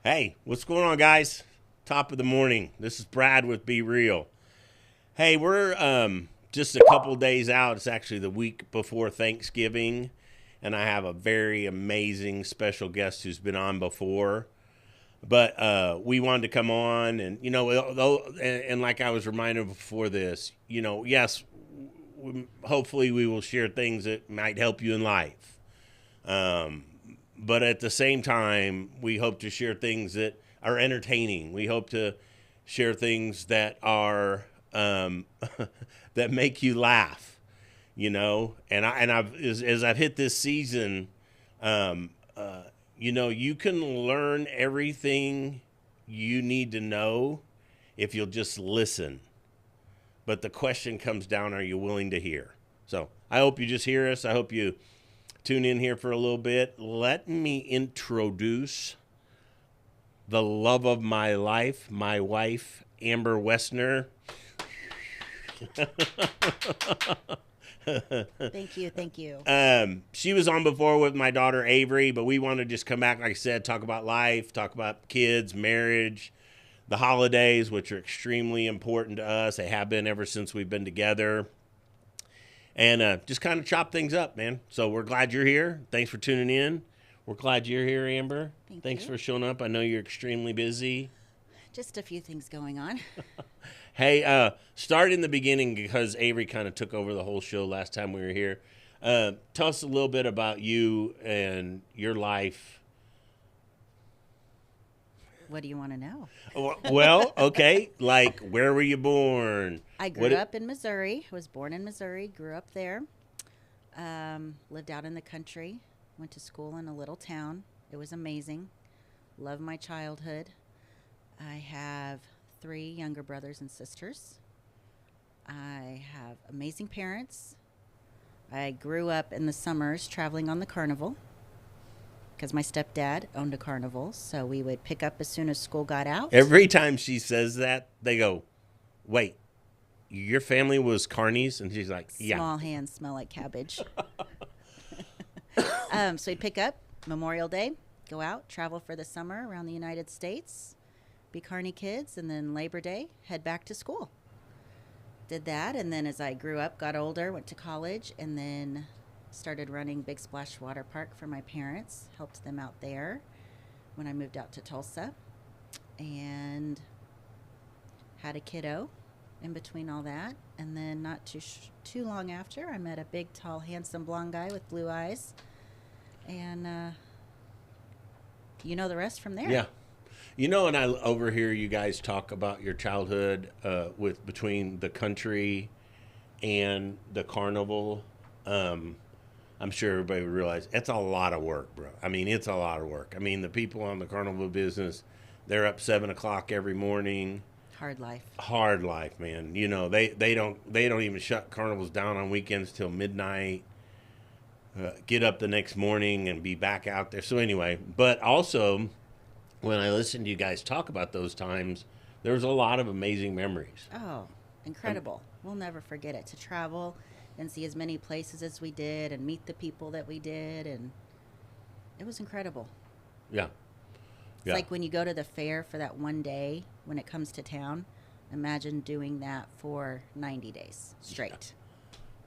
Hey, what's going on, guys? Top of the morning. This is Brad with Be Real. Hey, we're just a couple days out. It's actually the week before Thanksgiving, and I have a very amazing special guest who's been on before. But we wanted to come on, and and like I was reminded before this, yes, hopefully we will share things that might help you in life. Um, but at the same time, we hope to share things that are entertaining. We hope to share things that are that make you laugh, I've as I've hit this season, um, you can learn everything you need to know if you'll just listen. But the question comes down: are you willing to hear? So I hope you just hear us. I hope you tune in here for a little bit. Let me introduce the love of my life, my wife, Amber Woessner. Thank you. Thank you. She was on before with my daughter Avery, but we want to just come back, like I said, talk about life, talk about kids, marriage, the holidays, which are extremely important to us. They have been ever since we've been together. And just kind of chop things up, man. So we're glad you're here. Thanks for tuning in. We're glad you're here, Amber. Thank Thanks you. for showing up. I know you're extremely busy. Just a few things going on. Hey, start in the beginning because Avery kind of took over the whole show last time we were here. Tell us a little bit about you and your life. What do you want to know? Well, okay, like where were you born? I grew What? up in Missouri. I was born in Missouri, grew up there. Lived out in the country. Went to school in a little town. It was amazing. Loved my childhood. I have three younger brothers and sisters. I have amazing parents. I grew up in the summers traveling on the carnival because my stepdad owned a carnival. So we would pick up as soon as school got out. Every time she says that, they go, "Wait, your family was carnies?" And she's like, "Yeah." Small hands smell like cabbage. So we'd pick up Memorial Day, go out, travel for the summer around the United States, be carny kids, and then Labor Day, head back to school. Did that, and then as I grew up, got older, went to college, and then started running Big Splash Water Park for my parents, helped them out there when I moved out to Tulsa, and had a kiddo in between all that. And then not too long after, I met a big, tall, handsome blonde guy with blue eyes, and you know the rest from there. Yeah. And I overhear you guys talk about your childhood with between the country and the carnival. Um, I'm sure everybody would realize it's a lot of work, bro. I mean, it's a lot of work. I mean, the people on the carnival business, they're up 7 o'clock every morning. Hard life. Hard life, man. They don't even shut carnivals down on weekends till midnight. Get up the next morning and be back out there. So anyway, but also when I listened to you guys talk about those times, there was a lot of amazing memories. Oh, incredible. We'll never forget it. To travel and see as many places as we did and meet the people that we did. And it was incredible. Yeah, It's like when you go to the fair for that one day when it comes to town. Imagine doing that for 90 days straight.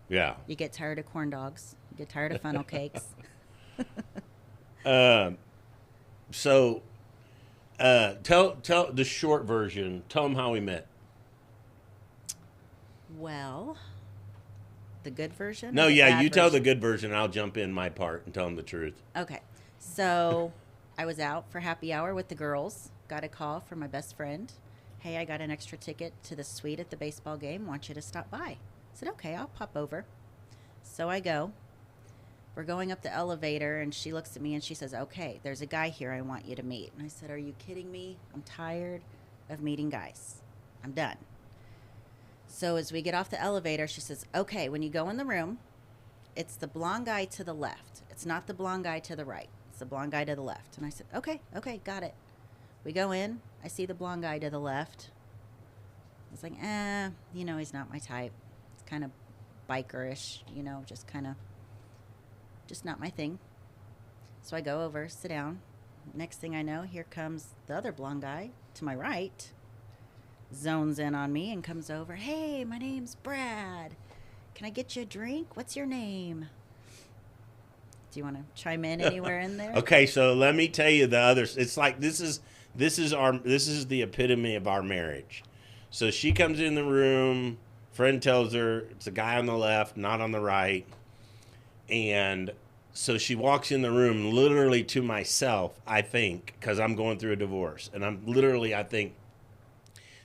yeah. You get tired of corn dogs. You get tired of funnel cakes. Um, so tell the short version. Tell them how we met. Well, the good version? No, Or the yeah, bad you tell the version? good version. I'll jump in my part and tell them the truth. Okay. So I was out for happy hour with the girls. Got a call from my best friend. Hey, I got an extra ticket to the suite at the baseball game. Want you to stop by. I said, okay, I'll pop over. So I go. We're going up the elevator, and she looks at me and she says, okay, there's a guy here I want you to meet. And I said, are you kidding me? I'm tired of meeting guys. I'm done. So as we get off the elevator, she says, okay, when you go in the room, it's the blonde guy to the left. It's not the blonde guy to the right. It's the blonde guy to the left. And I said, okay, got it. We go in. I see the blonde guy to the left. I was like, he's not my type. It's kind of bikerish, just not my thing. So I go over, sit down, Next thing I know, here comes the other blonde guy to my right, zones in on me and comes over. Hey, my name's Brad. Can I get you a drink? What's your name? Do you want to chime in anywhere in there? Okay, so let me tell you the others. It's like this is the epitome of our marriage. So she comes in the room, friend tells her it's a guy on the left, not on the right. And so she walks in the room literally to myself, I think, because I'm going through a divorce. And I think,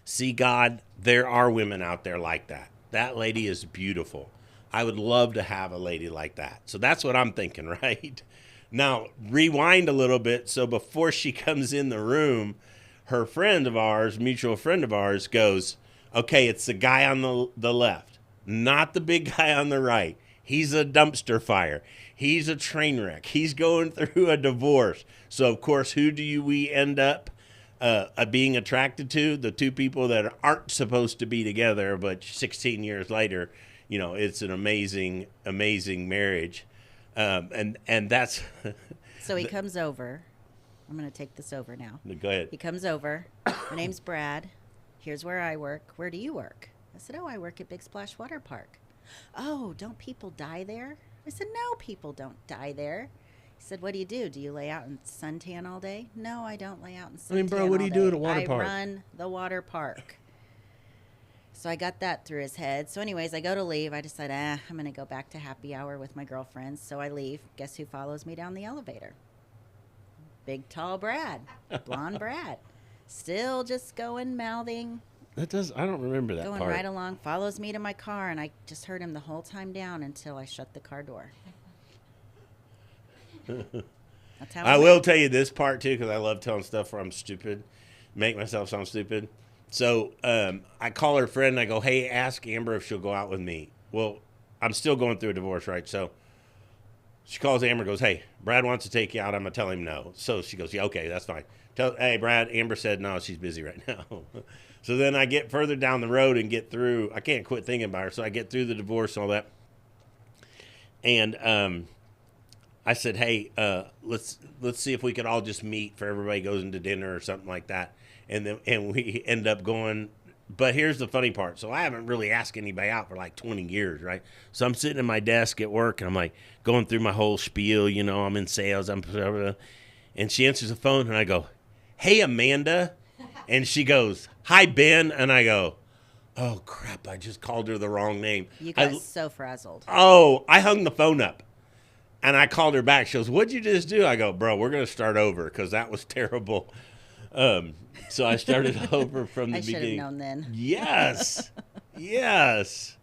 see, God, there are women out there like that. That lady is beautiful. I would love to have a lady like that. So that's what I'm thinking, right? Now, rewind a little bit. So before she comes in the room, her friend of ours, mutual friend of ours, goes, okay, it's the guy on the left, not the big guy on the right. He's a dumpster fire. He's a train wreck. He's going through a divorce. So, of course, who do we end up being attracted to? The two people that aren't supposed to be together, but 16 years later, it's an amazing, amazing marriage. And that's... So he comes over. I'm going to take this over now. Go ahead. He comes over. My name's Brad. Here's where I work. Where do you work? I said, I work at Big Splash Water Park. Oh, don't people die there? I said, no, people don't die there. He said, what do you do? Do you lay out in suntan all day? No, I don't lay out in suntan bro, what do you do at a water park? I run the water park. So I got that through his head. So anyways, I go to leave. I decide, I'm going to go back to happy hour with my girlfriends. So I leave. Guess who follows me down the elevator? Big, tall Brad. Blonde Brad. Still just going, mouthing. I don't remember that going part. Right along, follows me to my car, and I just heard him the whole time down until I shut the car door. That's how I will tell you this part, too, because I love telling stuff where I'm stupid, make myself sound stupid. So I call her friend, and I go, hey, ask Amber if she'll go out with me. Well, I'm still going through a divorce, right? So she calls Amber and goes, hey, Brad wants to take you out. I'm going to tell him no. So she goes, yeah, okay, that's fine. Hey, Brad, Amber said no, she's busy right now. So then I get further down the road and get through. I can't quit thinking about her. So I get through the divorce and all that. And I said, hey, let's see if we could all just meet for everybody goes into dinner or something like that. And we end up going. But here's the funny part. So I haven't really asked anybody out for like 20 years, right? So I'm sitting at my desk at work and I'm like going through my whole spiel. I'm in sales. And she answers the phone and I go, hey, Amanda. And she goes, hi, Ben. And I go, oh, crap, I just called her the wrong name. You got so frazzled. Oh, I hung the phone up. And I called her back. She goes, what'd you just do? I go, bro, we're going to start over because that was terrible. So I started over from the beginning. I should have known then. Yes. Yes.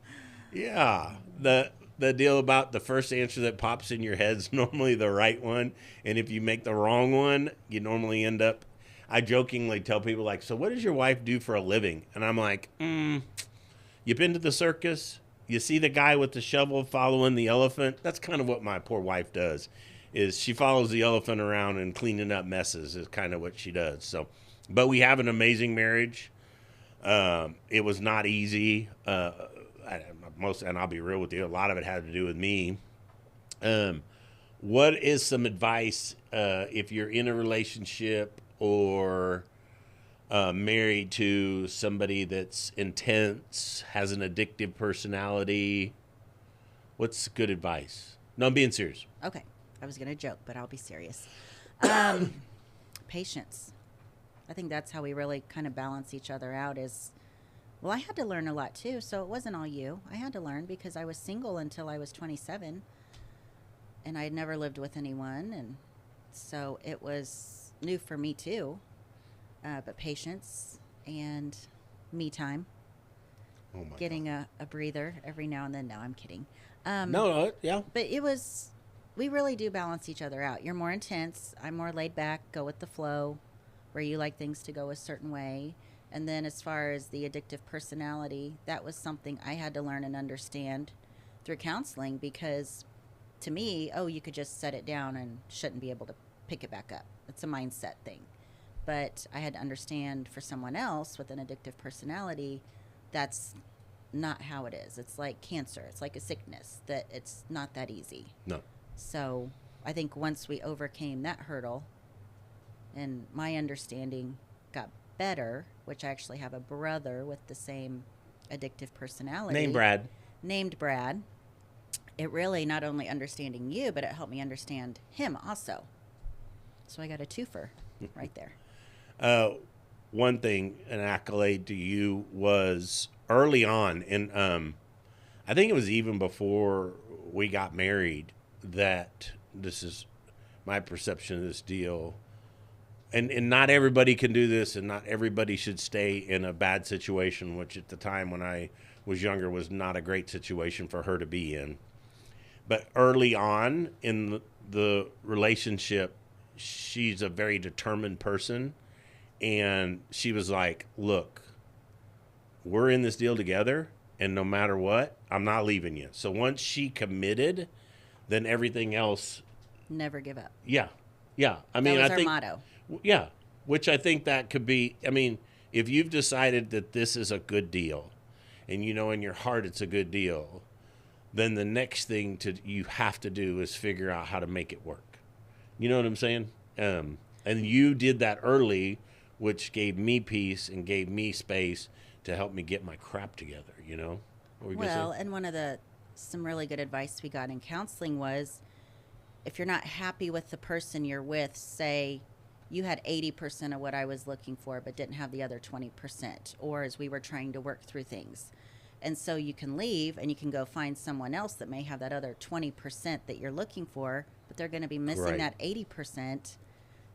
Yeah. The deal about the first answer that pops in your head is normally the right one. And if you make the wrong one, you normally end up... I jokingly tell people, like, so what does your wife do for a living? And I'm like, you've been to the circus? You see the guy with the shovel following the elephant? That's kind of what my poor wife does, is she follows the elephant around and cleaning up messes is kind of what she does. So, but we have an amazing marriage. It was not easy. And I'll be real with you, a lot of it had to do with me. What is some advice if you're in a relationship or married to somebody that's intense, has an addictive personality? What's good advice? No, I'm being serious. Okay. I was going to joke, but I'll be serious. Patience. I think that's how we really kind of balance each other out is, well, I had to learn a lot too, so it wasn't all you. I had to learn because I was single until I was 27, and I had never lived with anyone, and so it was new for me too. But patience and me time. Oh my Getting God. a breather every now and then. No, I'm kidding. No, yeah. But we really do balance each other out. You're more intense. I'm more laid back, go with the flow, where you like things to go a certain way. And then as far as the addictive personality, that was something I had to learn and understand through counseling because to me, you could just set it down and shouldn't be able to pick it back up. It's a mindset thing. But I had to understand for someone else with an addictive personality, that's not how it is. It's like cancer. It's like a sickness that it's not that easy. No. So I think once we overcame that hurdle, And my understanding got better, which I actually have a brother with the same addictive personality. Named Brad. It really not only understanding you, but it helped me understand him also. So I got a twofer right there. One thing, an accolade to you was early on, and I think it was even before we got married, that this is my perception of this deal. And not everybody can do this, and not everybody should stay in a bad situation, which at the time when I was younger was not a great situation for her to be in. But early on in the relationship, she's a very determined person. And she was like, look, we're in this deal together. And no matter what, I'm not leaving you. So once she committed, then everything else. Never give up. Yeah. Yeah. I mean, that was I our think. Motto. Yeah. Which I think that could be. I mean, if you've decided that this is a good deal and you know in your heart it's a good deal, then the next thing you have to do is figure out how to make it work. You know what I'm saying? And you did that early, which gave me peace and gave me space to help me get my crap together, you know? Well, and one of some really good advice we got in counseling was, if you're not happy with the person you're with, say you had 80% of what I was looking for, but didn't have the other 20%, or as we were trying to work through things. And so you can leave and you can go find someone else that may have that other 20% that you're looking for, but they're going to be missing that 80%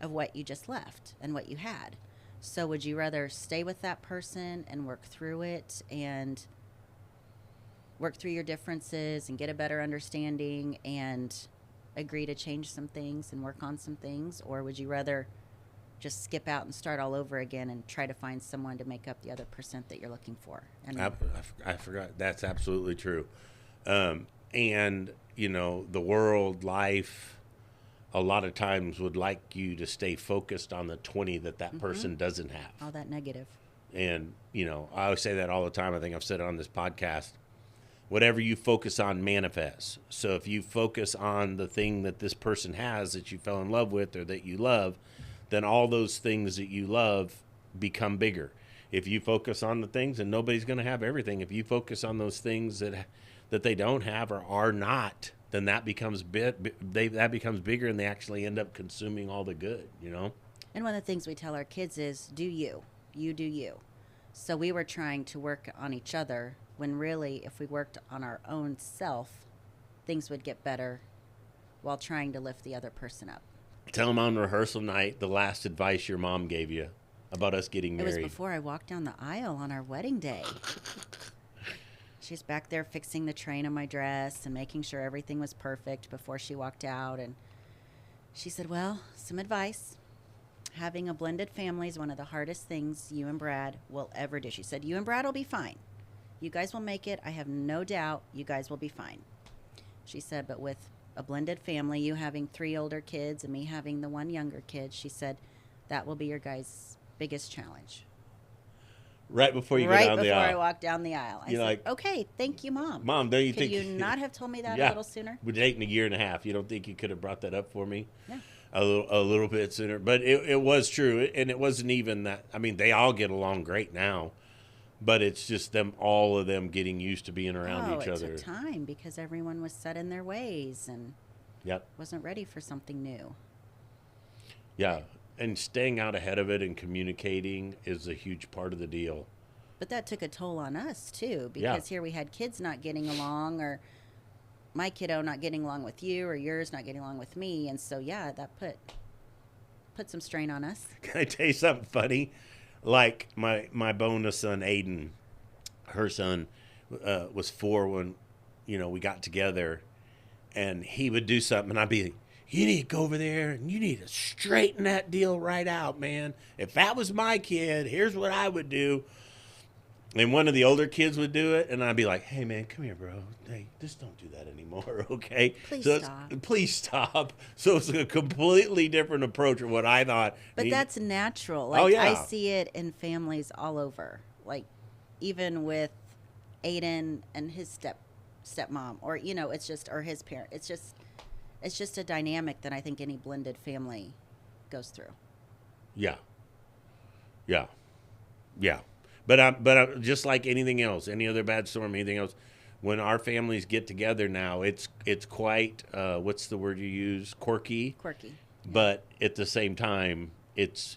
of what you just left and what you had. So would you rather stay with that person and work through it and work through your differences and get a better understanding and agree to change some things and work on some things? Or would you rather just skip out and start all over again and try to find someone to make up the other percent that you're looking for? And I forgot. That's absolutely true. And, you know, the world, life, a lot of times would like you to stay focused on the 20 that person doesn't have. All that negative. And, you know, I always say that all the time. I think I've said it on this podcast. Whatever you focus on manifests. So if you focus on the thing that this person has that you fell in love with or that you love, then all those things that you love become bigger. If you focus on the things, and nobody's going to have everything, if you focus on those things that they don't have or are not, then that becomes that becomes bigger, and they actually end up consuming all the good, you know? And one of the things we tell our kids is, do you. You do you. So we were trying to work on each other, when really, if we worked on our own self, things would get better while trying to lift the other person up. Tell them on rehearsal night the last advice your mom gave you about us getting married. It was before I walked down the aisle on our wedding day. She's back there fixing the train on my dress and making sure everything was perfect before she walked out. And she said, well, some advice. Having a blended family is one of the hardest things you and Brad will ever do. She said, you and Brad will be fine. You guys will make it. I have no doubt you guys will be fine. She said, but with a blended family, you having 3 older kids and me having the 1 younger kid, she said, that will be your guys' biggest challenge. Right before you go down the aisle. Right before I walked down the aisle. I said, like, okay, thank you, Mom. Mom, don't you Could think... you not have told me that a little sooner? We're dating 1.5 years. You don't think you could have brought that up for me? Yeah. A little bit sooner. But it was true. And it wasn't even that... I mean, they all get along great now. But it's just all of them getting used to being around each other. It took time because everyone was set in their ways and wasn't ready for something new. Yeah. And staying out ahead of it and communicating is a huge part of the deal. But that took a toll on us, too, because here we had kids not getting along, or my kiddo not getting along with you, or yours not getting along with me. And so, that put some strain on us. Can I tell you something funny? Like my bonus son, Aiden, her son was 4 when, we got together, and he would do something, and I'd be like, you need to go over there and you need to straighten that deal right out, man. If that was my kid, here's what I would do. And one of the older kids would do it, and I'd be like, hey, man, come here, bro. Hey, just don't do that anymore, okay? Please stop. So it's a completely different approach of what I thought. But that's natural. Like, I see it in families all over. Like, even with Aiden and his stepmom, or, it's just, or his parent. It's just a dynamic that I think any blended family goes through. Yeah. Yeah. Yeah. But just like anything else, any other bad storm, anything else, when our families get together now, it's quite what's the word you use? Quirky. Quirky. Yeah. But at the same time, there's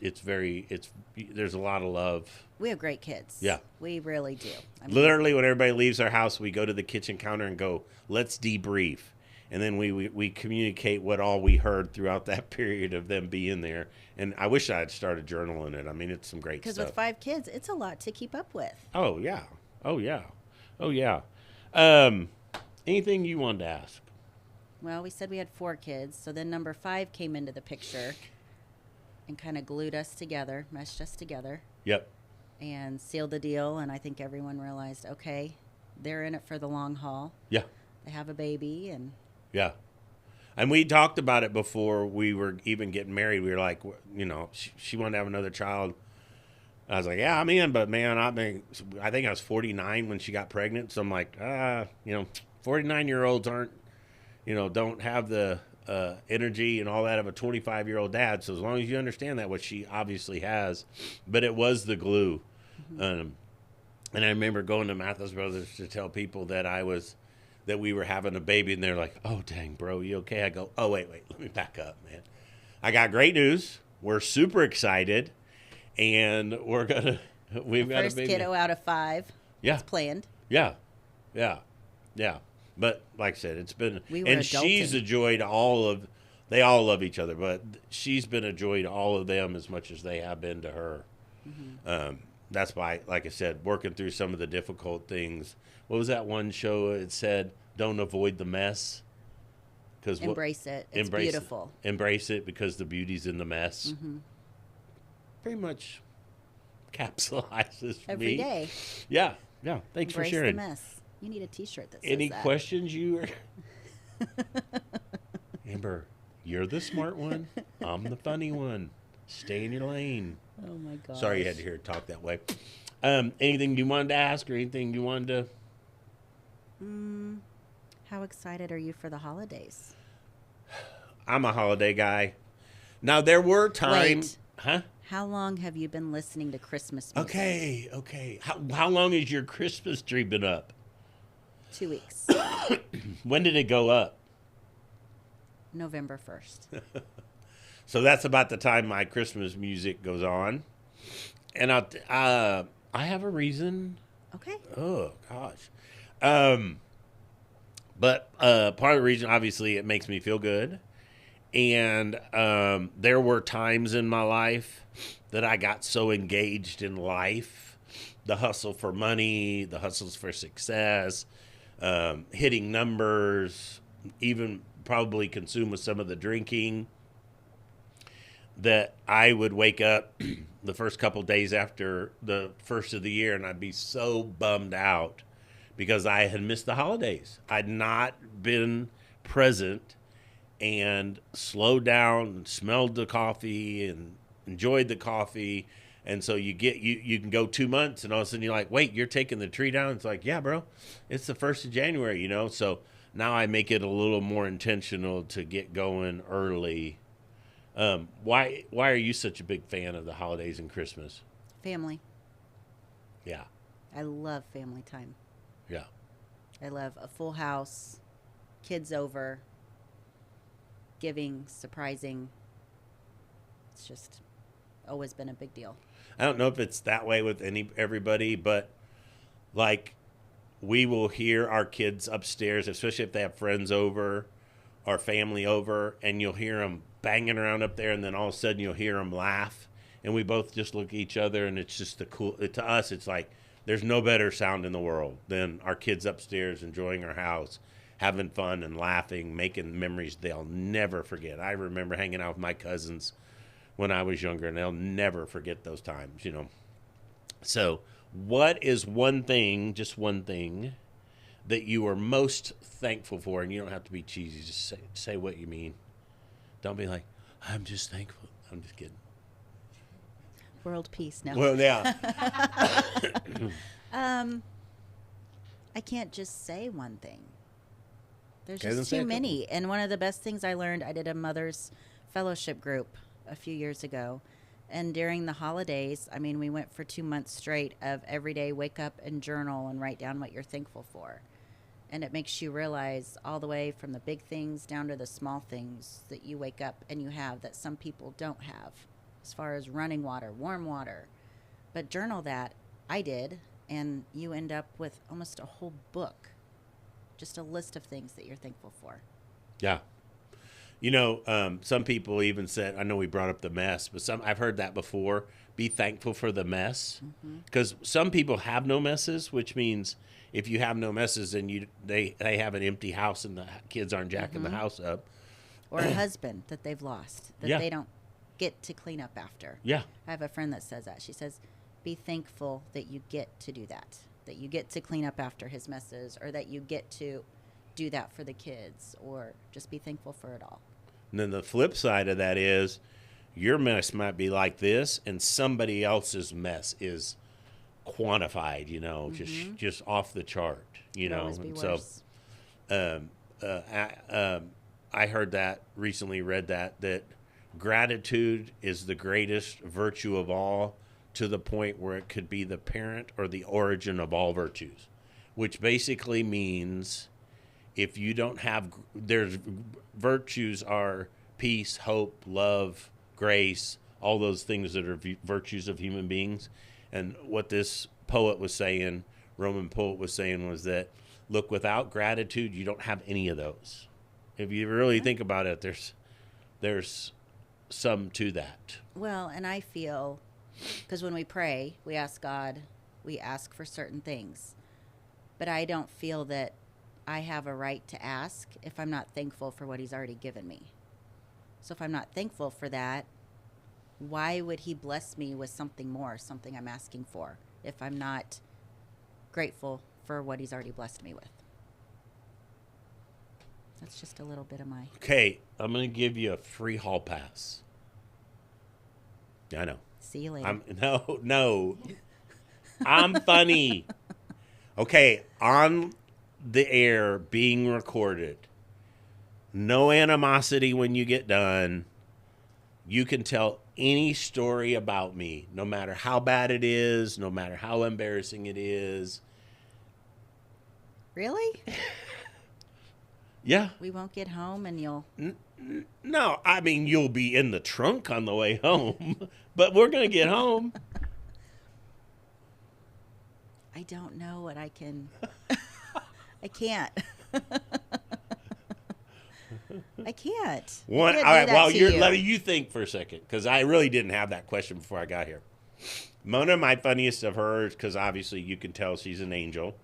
a lot of love. We have great kids. Yeah. We really do. I mean, Literally, when everybody leaves our house, we go to the kitchen counter and go, let's debrief. And then we communicate what all we heard throughout that period of them being there. And I wish I had started journaling it. I mean, it's some great stuff. Because with 5 kids, it's a lot to keep up with. Oh, yeah. Oh, yeah. Oh, yeah. Anything you wanted to ask? Well, we said we had 4 kids. So then number 5 came into the picture and kind of glued us together, meshed us together. Yep. And sealed the deal. And I think everyone realized, okay, they're in it for the long haul. Yeah. They have a baby and... Yeah. And we talked about it before we were even getting married. We were like, you know, she wanted to have another child. I was like, yeah, I'm in. But, man, I think I was 49 when she got pregnant. So I'm like, 49-year-olds don't have the energy and all that of a 25-year-old dad. So as long as you understand that, what she obviously has. But it was the glue. Mm-hmm. And I remember going to Mathis Brothers to tell people that we were having a baby, and they're like, oh, dang, bro, you okay? I go, oh, wait, let me back up, man. I got great news. We're super excited, and we've got a baby. First kiddo out of 5. Yeah. It's planned. Yeah. But like I said, it's been, and she's a joy to they all love each other, but she's been a joy to all of them as much as they have been to her. Mm-hmm. That's why, like I said, working through some of the difficult things. What was that one show? It said, don't avoid the mess. Embrace it. It's beautiful. Embrace it because the beauty's in the mess. Mm-hmm. Pretty much capsulizes every me. day. Yeah. Thanks for sharing. Embrace the mess. You need a T-shirt that says Any that. questions you are... Amber, you're the smart one. I'm the funny one. Stay in your lane. Oh, my God. Sorry you had to hear it talk that way. Anything you wanted to ask or anything you wanted to... How excited are you for the holidays? I'm a holiday guy. Now, there were times... Wait. Huh? How long have you been listening to Christmas music? Okay. How long has your Christmas tree been up? 2 weeks. When did it go up? November 1st. So that's about the time my Christmas music goes on. And I have a reason. Okay. Oh, gosh. But part of the reason, obviously, it makes me feel good. And there were times in my life that I got so engaged in life, the hustle for money, the hustles for success, hitting numbers, even probably consumed with some of the drinking, that I would wake up the first couple days after the first of the year and I'd be so bummed out because I had missed the holidays. I'd not been present and slowed down and smelled the coffee and enjoyed the coffee. And so you can go 2 months and all of a sudden you're like, wait, you're taking the tree down? It's like, yeah, bro, it's the 1st of January, So now I make it a little more intentional to get going early. Why are you such a big fan of the holidays and Christmas? Family. Yeah. I love family time. Yeah. I love a full house, kids over, giving, surprising. It's just always been a big deal. I don't know if it's that way with everybody, but like we will hear our kids upstairs, especially if they have friends over or family over, and you'll hear them banging around up there, and then all of a sudden you'll hear them laugh, and we both just look at each other, and it's just to us, it's like there's no better sound in the world than our kids upstairs enjoying our house, having fun and laughing, making memories they'll never forget. I remember hanging out with my cousins when I was younger, and they'll never forget those times, So what is one thing, just one thing, that you are most thankful for? And you don't have to be cheesy. Just say what you mean. Don't be like, I'm just thankful. I'm just kidding. World peace now. Well, yeah. I can't just say one thing. There's Okay, then just say too a couple. many. And one of the best things I learned, I did a mother's fellowship group a few years ago. And during the holidays, I mean, we went for 2 months straight of every day wake up and journal and write down what you're thankful for. And it makes you realize all the way from the big things down to the small things that you wake up and you have that some people don't have, as far as running water, warm water. But journal that. I did. And you end up with almost a whole book, just a list of things that you're thankful for. Yeah. Some people even said, I know we brought up the mess, but I've heard that before. Be thankful for the mess. Because some people have no messes, which means if you have no messes, then they have an empty house and the kids aren't jacking the house up. Or a husband that they've lost, that they don't get to clean up after. Yeah. I have a friend that says that. She says, be thankful that you get to do that you get to clean up after his messes, or that you get to do that for the kids, or just be thankful for it all. And then the flip side of that is your mess might be like this, and somebody else's mess is quantified, just off the chart, Could always be And worse. I heard that recently, read that gratitude is the greatest virtue of all, to the point where it could be the parent or the origin of all virtues, which basically means if you don't have, there's virtues are peace, hope, love, grace, all those things that are virtues of human beings. And what this poet was saying, Roman poet was saying, was that, look, without gratitude, you don't have any of those. If you really think about it, there's some to that. Well, and I feel, because when we pray, we ask God, we ask for certain things. But I don't feel that I have a right to ask if I'm not thankful for what he's already given me. So if I'm not thankful for that, why would he bless me with something more, something I'm asking for, if I'm not grateful for what he's already blessed me with? That's just a little bit of my... Okay, I'm going to give you a free hall pass. I know. See you later. No. I'm funny. Okay, on the air, being recorded. No animosity when you get done. You can tell any story about me, no matter how bad it is, no matter how embarrassing it is. Really? Yeah. We won't get home and you'll... No, I mean, you'll be in the trunk on the way home, but we're going to get home. I don't know what I can... I can't. I can't. All right, well, let you think for a second, because I really didn't have that question before I got here. Mona, my funniest of hers, because obviously you can tell she's an angel.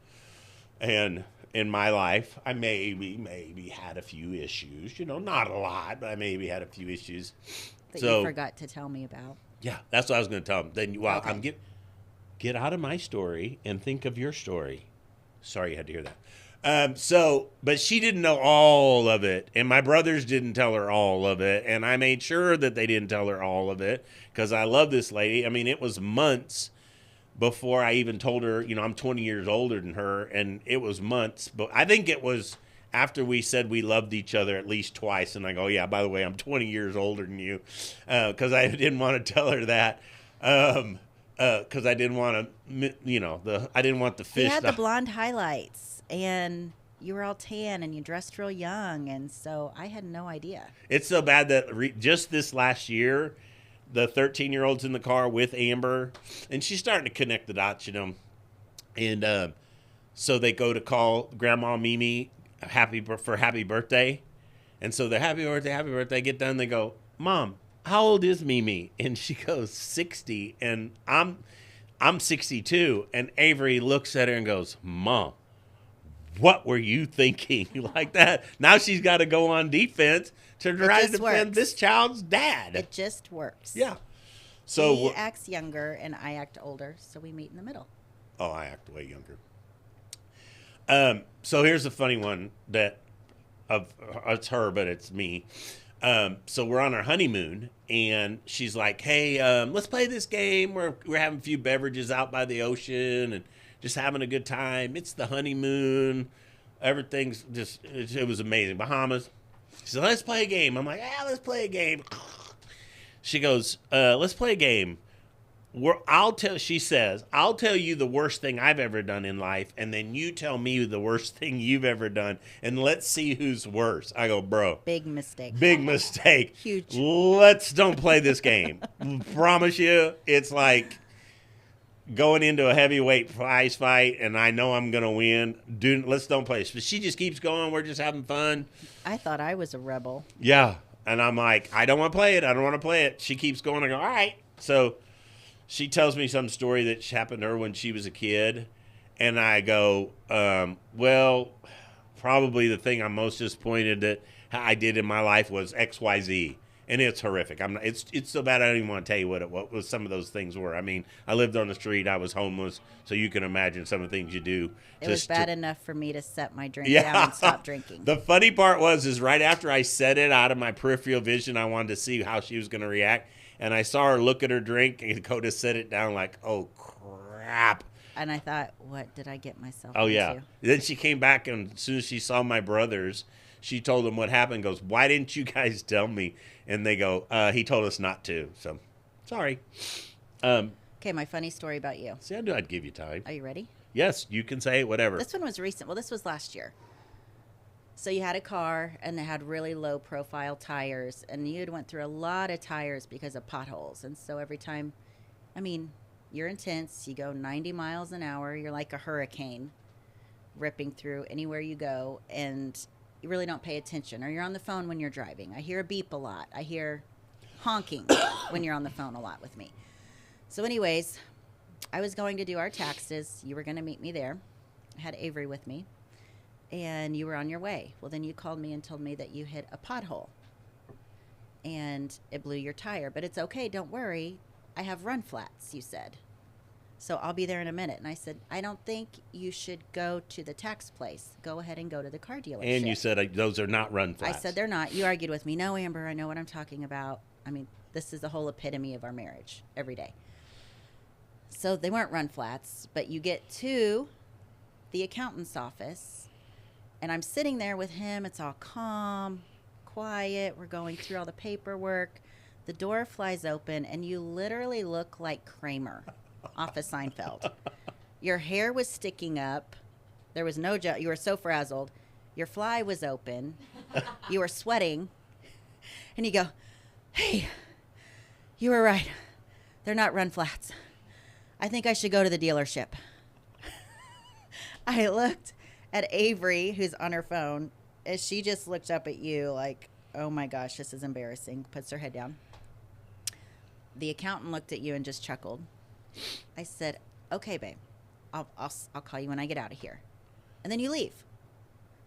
And in my life, I maybe had a few issues. Not a lot, but I maybe had a few issues. That you forgot to tell me about. Yeah, that's what I was going to tell them. Then, Okay. Get out of my story and think of your story. Sorry you had to hear that. But she didn't know all of it, and my brothers didn't tell her all of it, and I made sure that they didn't tell her all of it, because I love this lady. I mean, it was months before I even told her, I'm 20 years older than her, and it was months, but I think it was after we said we loved each other at least twice, and I go, yeah, by the way, I'm 20 years older than you, because I didn't want to tell her that, because I didn't want to, I didn't want the fish. You had the blonde highlights, and you were all tan, and you dressed real young, and so I had no idea. It's so bad that just this last year, the 13-year-old's in the car with Amber, and she's starting to connect the dots, and so they go to call Grandma Mimi happy birthday, and so the happy birthday, get done, they go, Mom, how old is Mimi? And she goes, 60, and I'm 62, and Avery looks at her and goes, Mom, what were you thinking? Like that. Now she's got to go on defense to try to defend this child's dad. It just works. Yeah. So he acts younger and I act older, so we meet in the middle. Oh, I act way younger. So here's a funny one it's her, but it's me. So we're on our honeymoon, and she's like, "Hey, let's play this game. We're having a few beverages out by the ocean and just having a good time. It's the honeymoon. Everything's it was amazing. Bahamas." She said, "Let's play a game." I'm like, "Yeah, let's play a game." She goes, let's play a game. She says, I'll tell you the worst thing I've ever done in life, and then you tell me the worst thing you've ever done, and let's see who's worse. I go, bro. Big mistake. Big mistake. Huge. Don't play this game. Promise you, it's like going into a heavyweight prize fight, and I know I'm going to win. Don't play this. But she just keeps going. We're just having fun. I thought I was a rebel. Yeah. And I'm like, I don't want to play it. I don't want to play it. She keeps going. I go, all right. So she tells me some story that happened to her when she was a kid. And I go, well, probably the thing I'm most disappointed that I did in my life was XYZ. And it's horrific. It's so bad I don't even want to tell you what was some of those things were. I mean, I lived on the street. I was homeless. So you can imagine some of the things you do. It was bad enough for me to set my drink Yeah. down and stop drinking. The funny part is right after I said it out of my peripheral vision, I wanted to see how she was going to react. And I saw her look at her drink and go to set it down like, oh, crap. And I thought, what did I get myself Oh, into? yeah. Then she came back, and as soon as she saw my brothers, she told them what happened. Goes, why didn't you guys tell me? And they go, he told us not to. So, sorry. Okay, my funny story about you. See, I knew I'd give you time. Are you ready? Yes, you can say it, whatever. This one was recent. Well, this was last year. So you had a car, and they had really low profile tires, and you had went through a lot of tires because of potholes. And so every time, I mean, you're intense. You go 90 miles an hour. You're like a hurricane ripping through anywhere you go, and you really don't pay attention. Or you're on the phone when you're driving. I hear a beep a lot. I hear honking when you're on the phone a lot with me. So anyways, I was going to do our taxes. You were going to meet me there. I had Avery with me. And you were on your way. Well, then you called me and told me that you hit a pothole. And it blew your tire. But it's okay. Don't worry. I have run flats, you said. So I'll be there in a minute. And I said, I don't think you should go to the tax place. Go ahead and go to the car dealership. And you said those are not run flats. I said they're not. You argued with me. No, Amber, I know what I'm talking about. I mean, this is the whole epitome of our marriage every day. So they weren't run flats. But you get to the accountant's office. And I'm sitting there with him. It's all calm, quiet. We're going through all the paperwork. The door flies open, and you literally look like Kramer off of Seinfeld. Your hair was sticking up. There was no joke. You were so frazzled. Your fly was open. You were sweating. And you go, hey, you were right. They're not run flats. I think I should go to the dealership. I looked at Avery, who's on her phone, as she just looked up at you like, oh my gosh, this is embarrassing. Puts her head down. The accountant looked at you and just chuckled. I said, okay, babe, I'll call you when I get out of here. And then you leave.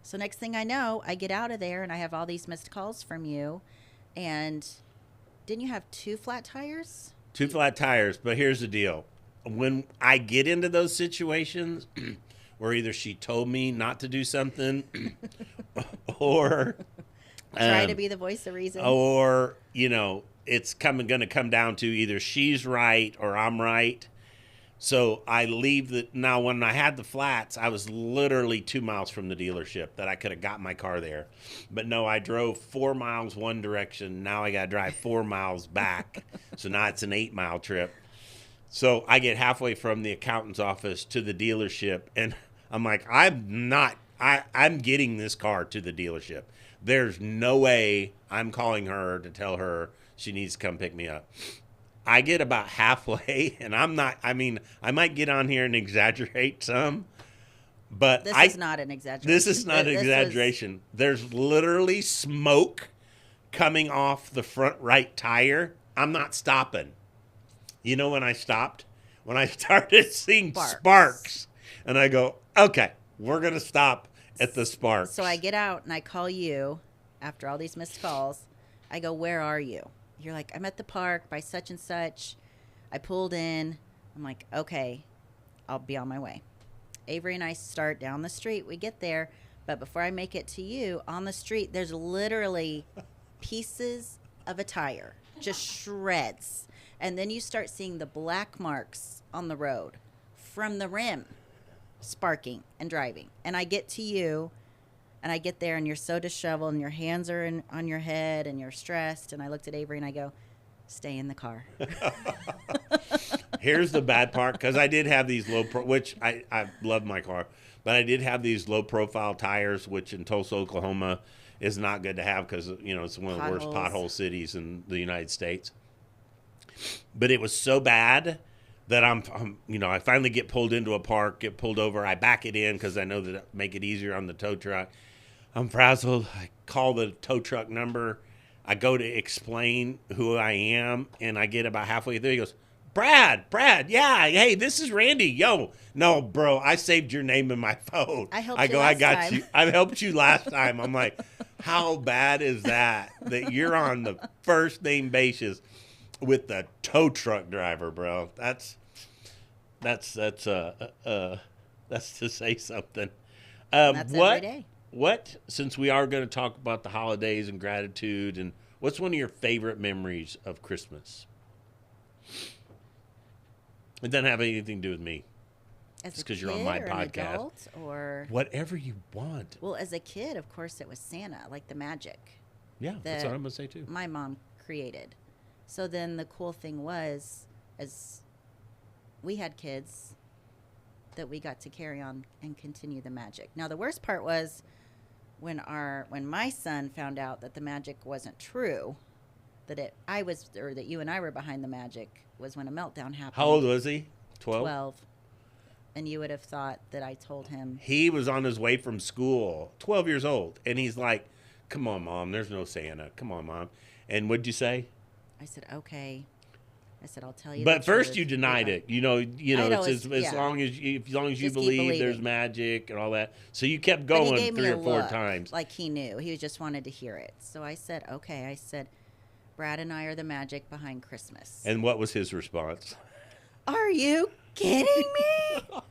So next thing I know, I get out of there and I have all these missed calls from you. And didn't you have 2 flat tires? 2 flat tires, but here's the deal. When I get into those situations where either she told me not to do something or try to be the voice of reason, or, you know, it's going to come down to either she's right or I'm right. So I leave now when I had the flats, I was literally 2 miles from the dealership that I could have got my car there. But no, I drove 4 miles one direction. Now I got to drive 4 miles back. So now it's an 8-mile trip. So I get halfway from the accountant's office to the dealership, and I'm like, I'm getting this car to the dealership. There's no way I'm calling her to tell her she needs to come pick me up. I get about halfway, and I might get on here and exaggerate some, but this is not an exaggeration. This is not an exaggeration. There's literally smoke coming off the front right tire. I'm not stopping. You know when I stopped? When I started seeing sparks. And I go, okay, we're going to stop at the sparks. So I get out and I call you after all these missed calls. I go, where are you? You're like, I'm at the park by such and such. I pulled in. I'm like, okay, I'll be on my way. Avery and I start down the street. We get there. But before I make it to you, on the street, there's literally pieces of a tire, just shreds. And then you start seeing the black marks on the road from the rim, sparking and driving. And I get to you, and I get there, and you're so disheveled, and your hands are on your head, and you're stressed. And I looked at Avery, and I go, Stay in the car. Here's the bad part, because I did have these which I love my car, but I did have these low profile tires, which in Tulsa, Oklahoma is not good to have because, it's one of the worst pothole cities in the United States. But it was so bad that I finally get pulled into a park, get pulled over. I back it in because I know that make it easier on the tow truck. I'm frazzled. I call the tow truck number. I go to explain who I am, and I get about halfway through. He goes, Brad, yeah, hey, this is Randy. Yo, no, bro, I saved your name in my phone. I got you. I helped you last time. I'm like, how bad is that you're on the first name basis with the tow truck driver, bro? That's to say something. That's every day. What, since we are going to talk about the holidays and gratitude, and what's one of your favorite memories of Christmas? It doesn't have anything to do with me. As it's because a you're on kid my or podcast. An adult, or whatever you want. Well, as a kid, of course, it was Santa, like the magic. Yeah, that's what I'm going to say too. My mom created. So then the cool thing was, as we had kids, that we got to carry on and continue the magic. Now, the worst part was when my son found out that the magic wasn't true, that you and I were behind the magic, was when a meltdown happened. How old was he? 12? 12. And you would have thought that I told him. He was on his way from school, 12 years old, and he's like, come on, Mom, there's no Santa. Come on, Mom. And what'd you say? I said, okay. I said, I'll tell you. But first you denied it. As long as you Just believe there's magic and all that. So you kept going 3 or 4 times. Like he knew. He just wanted to hear it. So I said, okay. I said, Brad and I are the magic behind Christmas. And what was his response? Are you kidding me?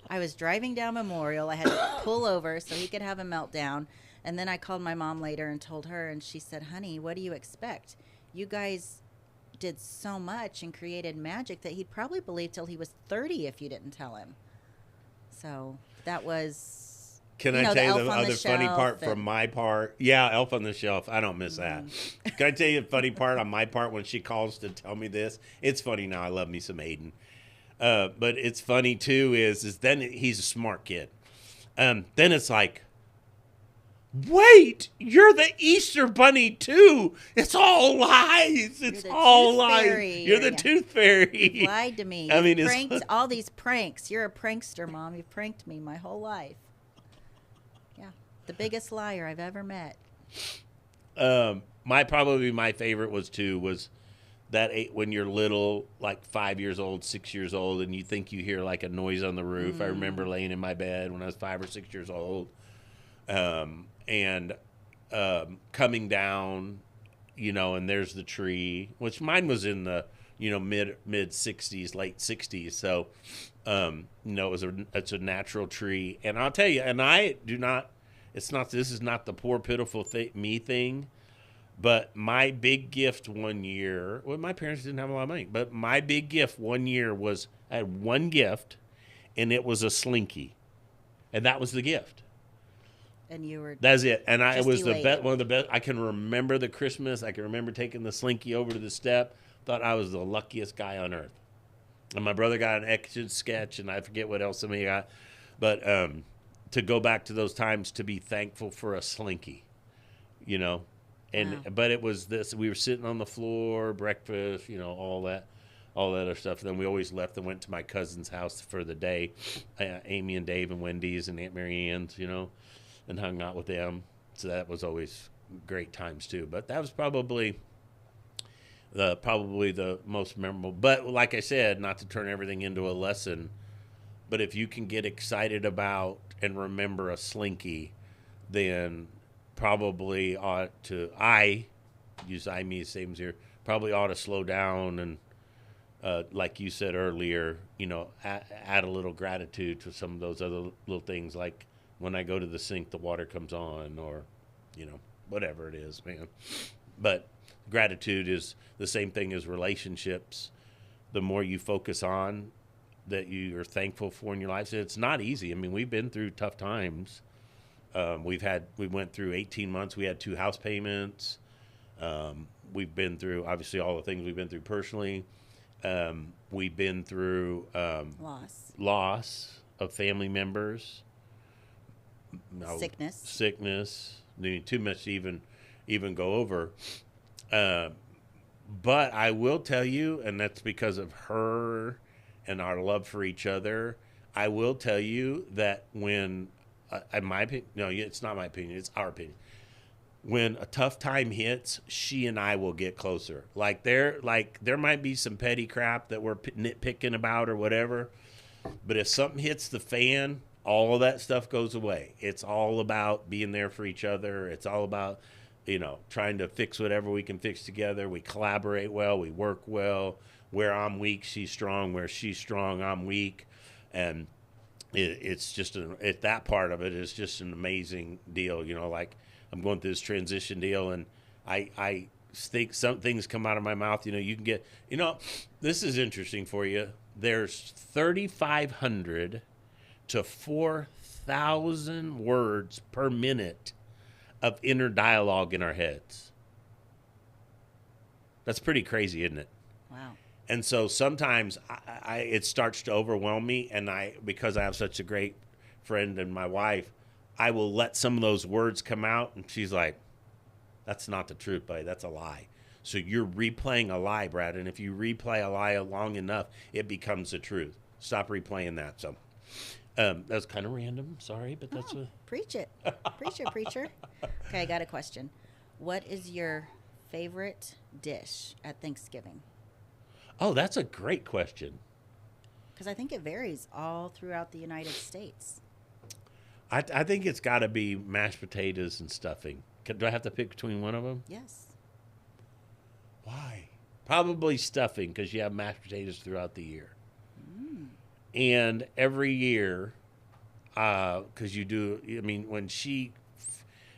I was driving down Memorial. I had to pull over so he could have a meltdown. And then I called my mom later and told her, and she said, honey, what do you expect? You guys did so much and created magic that he'd probably believe till he was 30 if you didn't tell him. So that was... Can I tell you the other funny part from my part? Yeah, Elf on the Shelf. I don't miss that. Can I tell you the funny part on my part when she calls to tell me this? It's funny now. I love me some Aiden. But it's funny, too, is then he's a smart kid. Then it's like, wait, you're the Easter Bunny, too. It's all lies. It's all lies. You're the Tooth Fairy. You lied to me. I mean, pranked all these pranks. You're a prankster, Mom. You've pranked me my whole life. The biggest liar I've ever met. Probably my favorite was that when you're little, like 5 years old, 6 years old, and you think you hear like a noise on the roof. I remember laying in my bed when I was 5 or 6 years old, and coming down, and there's the tree, which mine was in the mid 60s, late 60s. So, it's a natural tree, and I'll tell you, and I do not. This is not the poor, pitiful me thing, but my big gift one year, well, my parents didn't have a lot of money, but my big gift one year was, I had one gift, and it was a Slinky. And that was the gift. And you were That's it. And it was elated. one of the best. I can remember the Christmas. I can remember taking the Slinky over to the step. Thought I was the luckiest guy on earth. And my brother got an Etch-a-Sketch, and I forget what else somebody got. But, to go back to those times, to be thankful for a Slinky, and wow. But it was this. We were sitting on the floor, breakfast, all that other stuff. And then we always left and went to my cousin's house for the day, Amy and Dave and Wendy's and Aunt Mary Ann's, and hung out with them. So that was always great times too. But that was probably the most memorable. But like I said, not to turn everything into a lesson, but if you can get excited about and remember a Slinky, then probably ought to, probably ought to slow down and, like you said earlier, add a little gratitude to some of those other little things, like when I go to the sink, the water comes on, or, whatever it is, man. But gratitude is the same thing as relationships. The more you focus on that you are thankful for in your life. So it's not easy. I mean, we've been through tough times. We went through 18 months. We had 2 house payments. we've been through, obviously, all the things we've been through personally. We've been through loss of family members, sickness. Too much to even go over. But I will tell you, and that's because of her and our love for each other. I will tell you that when, in my opinion, no, it's not my opinion, it's our opinion. When a tough time hits, she and I will get closer. There might be some petty crap that we're nitpicking about or whatever, but if something hits the fan, all of that stuff goes away. It's all about being there for each other. It's all about, trying to fix whatever we can fix together. We collaborate well. We work well. Where I'm weak, she's strong. Where she's strong, I'm weak. And it's just, that part of it is just an amazing deal. I'm going through this transition deal, and I think some things come out of my mouth. You can get, this is interesting for you. There's 3,500 to 4,000 words per minute of inner dialogue in our heads. That's pretty crazy, isn't it? Wow. And so sometimes it starts to overwhelm me, and because I have such a great friend and my wife, I will let some of those words come out, and she's like, that's not the truth, buddy. That's a lie. So you're replaying a lie, Brad, and if you replay a lie long enough, it becomes the truth. Stop replaying that. So that's kind of random. Sorry, but that's Preach it. Preach it, preacher. Okay, I got a question. What is your favorite dish at Thanksgiving? Oh, that's a great question. Because I think it varies all throughout the United States. I think it's got to be mashed potatoes and stuffing. Do I have to pick between one of them? Yes. Why? Probably stuffing, because you have mashed potatoes throughout the year. And every year, because you do,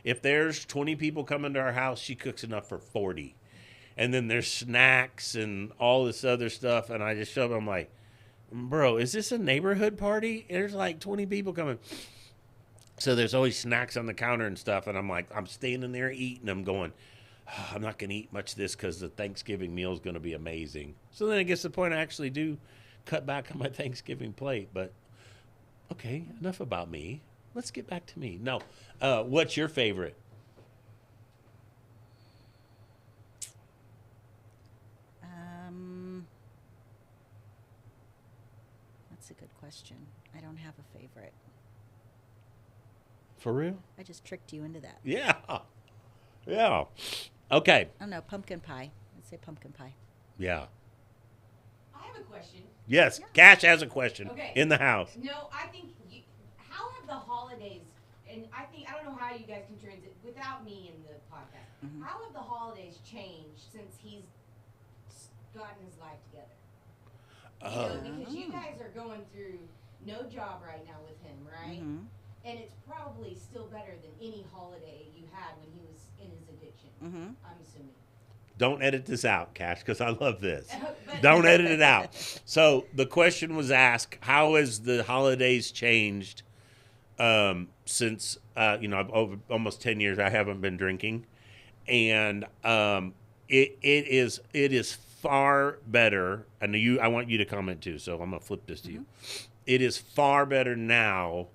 if there's 20 people coming to our house, she cooks enough for 40. And then there's snacks and all this other stuff. And I just show them, I'm like, bro, is this a neighborhood party? There's like 20 people coming. So there's always snacks on the counter and stuff. And I'm like, I'm standing there eating. I'm going, I'm not going to eat much of this because the Thanksgiving meal is going to be amazing. So then it gets to the point I actually do cut back on my Thanksgiving plate. But okay, enough about me. Let's get back to me. No, what's your favorite? That's a good question. I don't have a favorite. For real? I just tricked you into that. Yeah. Yeah. Okay. I don't know, pumpkin pie. I'd say pumpkin pie. Yeah. I have a question. Yes, Cash has a question in the house. No, I think, how have the holidays, and I don't know how you guys can transit without me in the podcast, how have the holidays changed since he's gotten his life together? Because you guys are going through no job right now with him, right? And it's probably still better than any holiday you had when he was in his addiction, I'm assuming. Don't edit this out, Cash, because I love this. Don't edit it out. So the question was asked, how has the holidays changed since, over almost 10 years I haven't been drinking. And it is far better. And I want you to comment too, so I'm going to flip this to you. It is far better now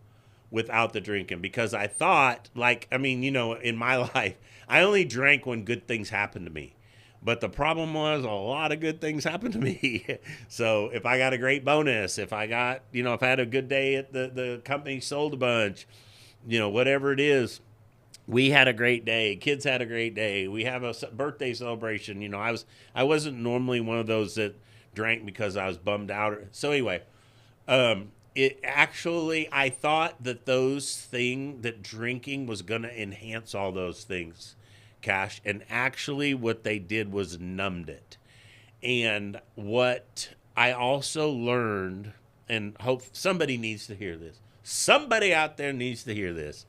without the drinking, because I thought, in my life, I only drank when good things happened to me. But the problem was a lot of good things happened to me. So if I got a great bonus, if I got, if I had a good day at the company sold a bunch, whatever it is, we had a great day. Kids had a great day. We have a birthday celebration. I wasn't normally one of those that drank because I was bummed out. So anyway, I thought that drinking was going to enhance all those things, Cash. And actually what they did was numbed it. And what I also learned, and hope somebody needs to hear this. Somebody out there needs to hear this.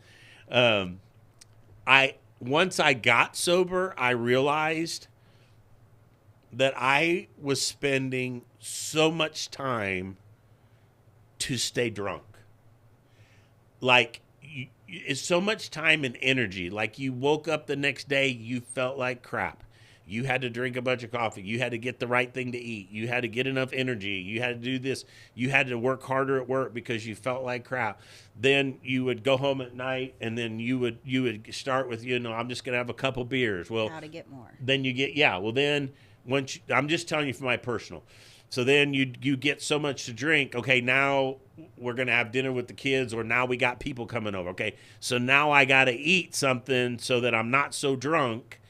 Once I got sober, I realized that I was spending so much time to stay drunk. It's so much time and energy. Like, you woke up the next day, you felt like crap. You had to drink a bunch of coffee. You had to get the right thing to eat. You had to get enough energy. You had to do this. You had to work harder at work because you felt like crap. Then you would go home at night, and then you would start with, I'm just going to have a couple beers. Well, How to get more. then you get, well, then I'm just telling you from my personal. So then you get so much to drink. Okay, now we're going to have dinner with the kids, or now we got people coming over. Okay, so now I got to eat something so that I'm not so drunk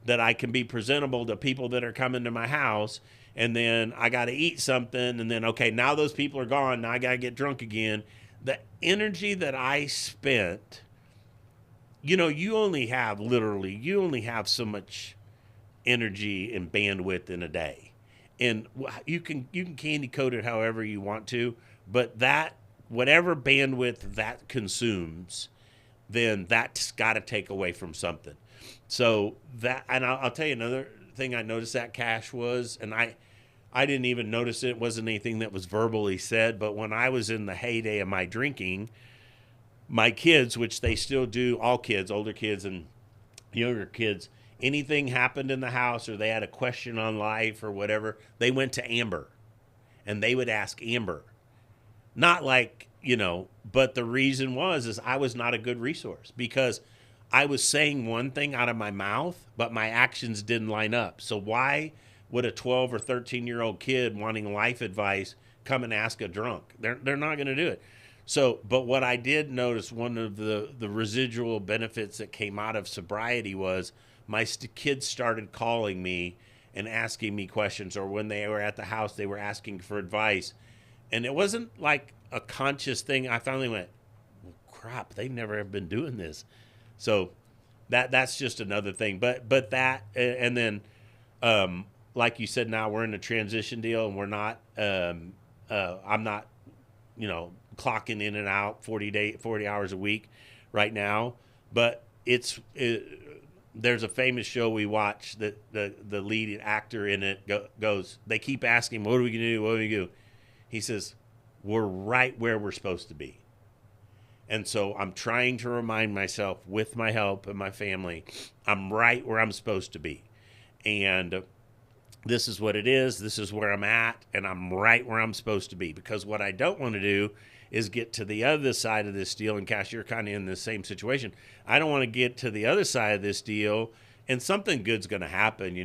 that I can be presentable to people that are coming to my house. And then I got to eat something. And then, okay, now those people are gone. Now I got to get drunk again. The energy that I spent, you only have so much energy and bandwidth in a day. And you can candy coat it however you want to, but that whatever bandwidth that consumes, then that's got to take away from something. So that, and I'll tell you another thing I noticed that Cash was, and I didn't even notice it wasn't anything that was verbally said, but when I was in the heyday of my drinking, my kids, which they still do, all kids, older kids and younger kids, anything happened in the house or they had a question on life or whatever, they went to Amber and they would ask Amber. Not like, but the reason is I was not a good resource because I was saying one thing out of my mouth, but my actions didn't line up. So why would a 12 or 13-year-old kid wanting life advice come and ask a drunk? They're not going to do it. So, but what I did notice, one of the residual benefits that came out of sobriety was my kids started calling me and asking me questions, or when they were at the house, they were asking for advice. And it wasn't like a conscious thing. I finally went, well, crap, they never have been doing this. So that's just another thing. But that, and then, like you said, now we're in a transition deal, and we're not, I'm not, clocking in and out 40 hours a week right now. But there's a famous show we watch that the lead actor in it goes, they keep asking, what are we going to do? What are we going to do? He says, we're right where we're supposed to be. And so I'm trying to remind myself, with my help and my family, I'm right where I'm supposed to be. And this is what it is. This is where I'm at. And I'm right where I'm supposed to be. Because what I don't want to do is get to the other side of this deal. And Cash, you're kind of in the same situation. I don't want to get to the other side of this deal and something good's going to happen,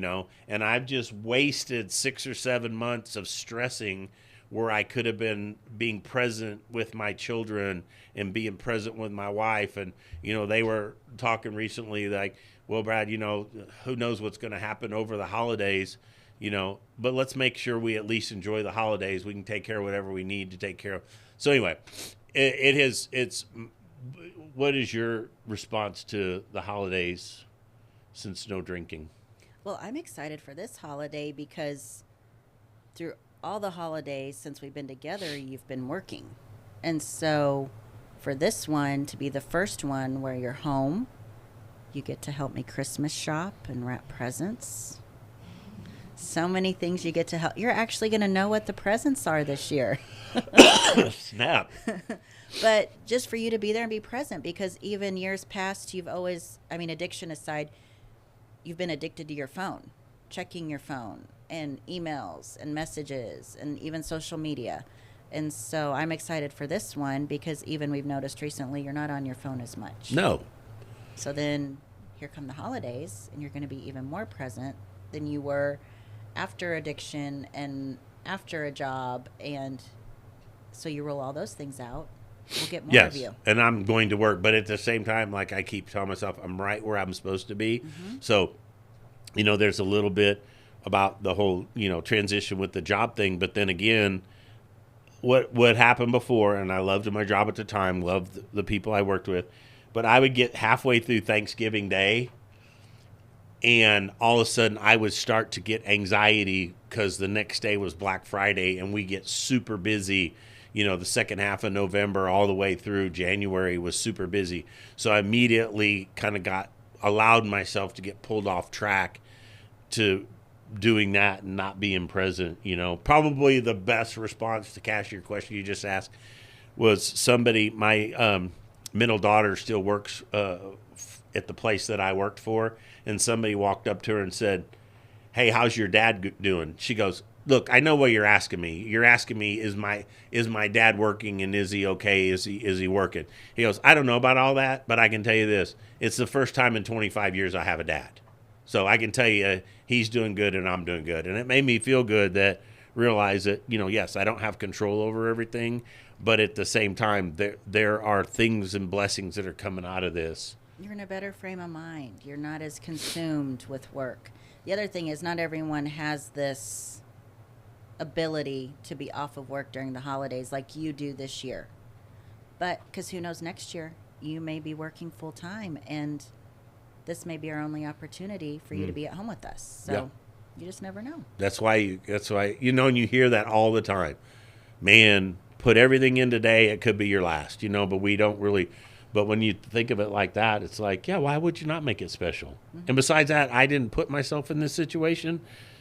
And I've just wasted 6 or 7 months of stressing where I could have been being present with my children and being present with my wife. And, they were talking recently like, well, Brad, who knows what's going to happen over the holidays, but let's make sure we at least enjoy the holidays. We can take care of whatever we need to take care of. So anyway, what is your response to the holidays since no drinking? Well, I'm excited for this holiday because through all the holidays since we've been together, you've been working. And so for this one to be the first one where you're home, you get to help me Christmas shop and wrap presents. So many things you get to help. You're actually going to know what the presents are this year. Snap. But just for you to be there and be present, because even years past, you've always, addiction aside, you've been addicted to your phone, checking your phone and emails and messages and even social media. And so I'm excited for this one because even we've noticed recently you're not on your phone as much. No. So then here come the holidays and you're going to be even more present than you were after addiction and after a job. And so you roll all those things out, we'll get more of you. And I'm going to work. But at the same time, like I keep telling myself, I'm right where I'm supposed to be. Mm-hmm. So, there's a little bit about the whole, transition with the job thing. But then again, what happened before, and I loved my job at the time, loved the people I worked with, but I would get halfway through Thanksgiving Day, and all of a sudden I would start to get anxiety because the next day was Black Friday, and we get super busy. The second half of November all the way through January was super busy. So I immediately kind of allowed myself to get pulled off track to doing that and not being present. Probably the best response to Cash, your question you just asked, was somebody, my middle daughter still works at the place that I worked for, and somebody walked up to her and said, hey, how's your dad doing? She goes, look, I know what you're asking me. You're asking me, is my dad working, and is he okay? Is he working? He goes, I don't know about all that, but I can tell you this. It's the first time in 25 years I have a dad. So I can tell you he's doing good and I'm doing good. And it made me feel good that realize that, yes, I don't have control over everything, but at the same time, there are things and blessings that are coming out of this. You're in a better frame of mind. You're not as consumed with work. The other thing is not everyone has this ability to be off of work during the holidays like you do this year. But because who knows, next year you may be working full time, and this may be our only opportunity for you to be at home with us. So you just never know. That's why, and you hear that all the time. Man, put everything in today. It could be your last, but we don't really. But when you think of it like that, it's like, yeah, why would you not make it special? Mm-hmm. And besides that, I didn't put myself in this situation.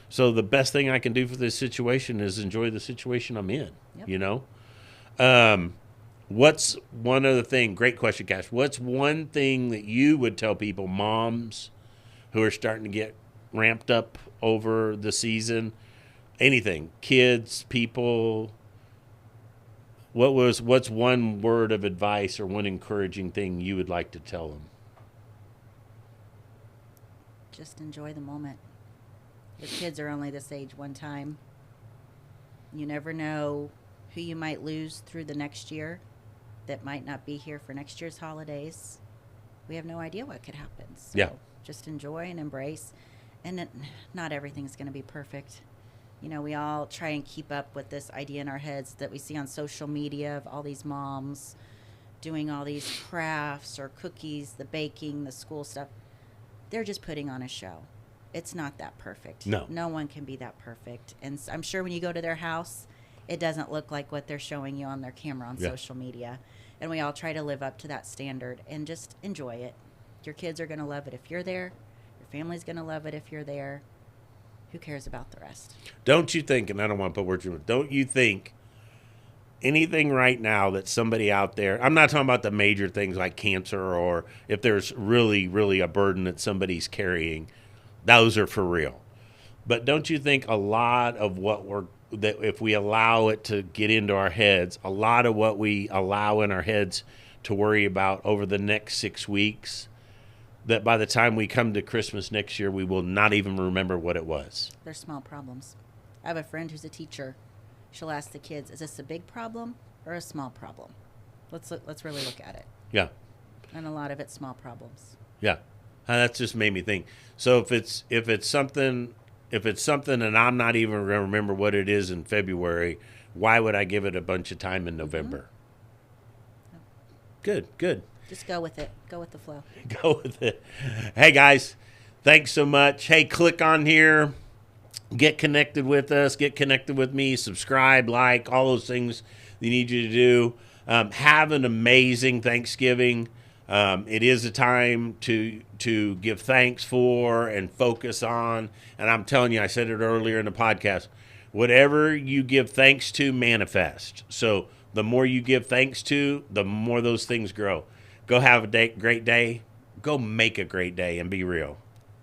So the best thing I can do for this situation is enjoy the situation I'm in, What's one other thing? Great question, Cash. What's one thing that you would tell people, moms who are starting to get ramped up over the season? Anything, kids, people. What's one word of advice or one encouraging thing you would like to tell them? Just enjoy the moment. Your kids are only this age one time. You never know who you might lose through the next year that might not be here for next year's holidays. We have no idea what could happen. So just enjoy and embrace. And not everything's going to be perfect. We all try and keep up with this idea in our heads that we see on social media of all these moms doing all these crafts or cookies, the baking, the school stuff. They're just putting on a show. It's not that perfect. No one can be that perfect. And I'm sure when you go to their house, it doesn't look like what they're showing you on their camera on social media. And we all try to live up to that standard and just enjoy it. Your kids are going to love it if you're there. Your family's going to love it if you're there. Who cares about the rest? Don't you think, and I don't want to put words in your mouth, don't you think anything right now that somebody out there, I'm not talking about the major things like cancer or if there's really, really a burden that somebody's carrying, those are for real. But don't you think a lot of that if we allow it to get into our heads, a lot of what we allow in our heads to worry about over the next 6 weeks, that by the time we come to Christmas next year, we will not even remember what it was? They're small problems. I have a friend who's a teacher. She'll ask the kids, is this a big problem or a small problem? Let's really look at it. Yeah. And a lot of it's small problems. Yeah. That just made me think. So if it's something and I'm not even going to remember what it is in February, why would I give it a bunch of time in November? Mm-hmm. Good. Just go with it. Go with the flow. Go with it. Hey, guys, thanks so much. Hey, click on here. Get connected with us. Get connected with me. Subscribe, like, all those things they need you to do. Have an amazing Thanksgiving. It is a time to give thanks for and focus on. And I'm telling you, I said it earlier in the podcast, whatever you give thanks to, manifest. So the more you give thanks to, the more those things grow. Go have a great day. Go make a great day and be real.